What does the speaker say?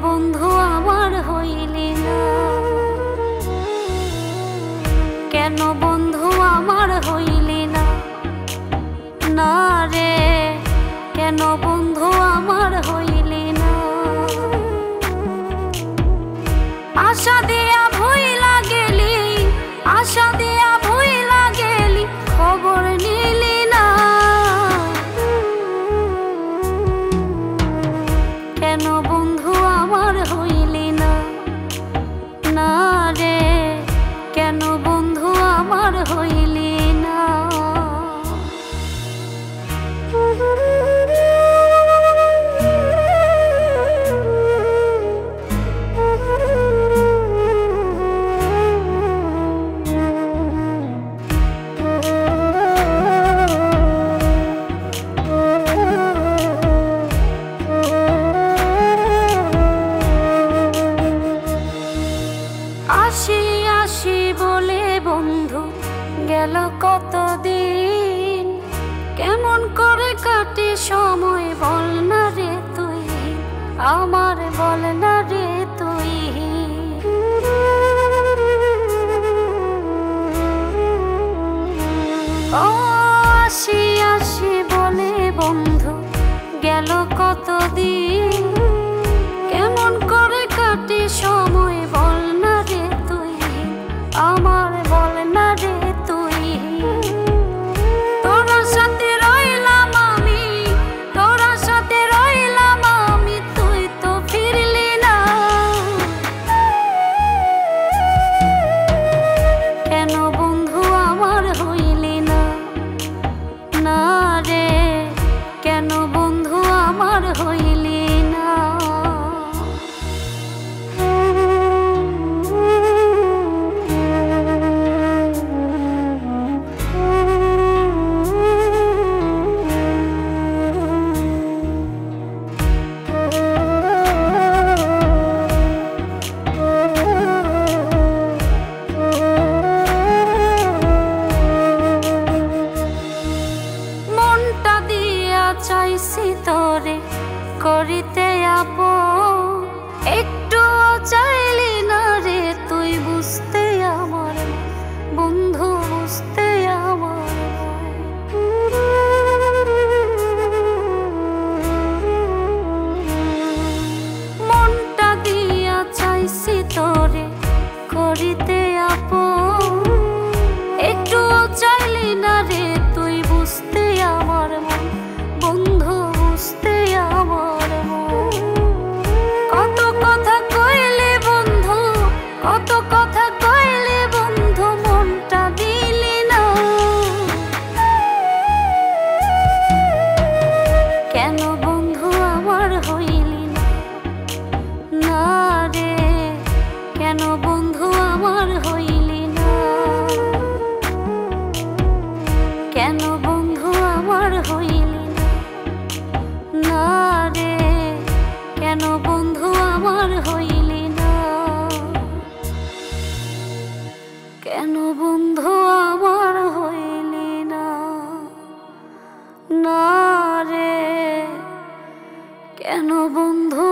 বন্ধু আমার হইলি না? কেন বন্ধু আমার হইলি না? না রে, কেন বন্ধু আমার হইলি না? আশা দিয়া ভুইলা গেলি, আশা দিয়া ভুইলা গেলি, খবর নিলি না। কেন বন্ধু আমার হইলি না? না রে, কেন বন্ধু আমার হইলি না? আসি আসি বলে বন্ধু গেল কতদিন, কেমন করে কাটে সময় বল না রে তুই, আমার বল না রে তুই। ও আসি আসি বলে বন্ধু গেল কতদিন, কেমন করে কাটে সময় বল না রে তুই, আমার বল না রে তুই। তোর সাথে রইলাম আমি, তোর সাথে রইলাম আমি, তুই তো ফিরলি না। কেন বন্ধু আমার হইলি না? না রে, কেন বন্ধু আমার হইলি না? মনটা দিয়া চাইছি তোরে করিতে আপন, একটু চাইলি না রে তুই বুঝতে আমার বন্ধু, বুঝতে আমার। মনটা দিয়া চাইছি তোরে করিতে আপন, একটু চাইলি না রে তুই বুঝতে আমার মন, বন্ধু বুঝতে আমার মন। কত কথা কইলে বন্ধু, কত কথা কইলে বন্ধু, মনটা দিলি না। কেন বন্ধু আমার হইলি না? না রে, কেন বন্ধু আমার হইলি না? কেন বন্ধু আমার হইলি না? না রে, কেন বন্ধু আমার হইলি না? কেন বন্ধু আমার হইলি না? না রে, কেন বন্ধু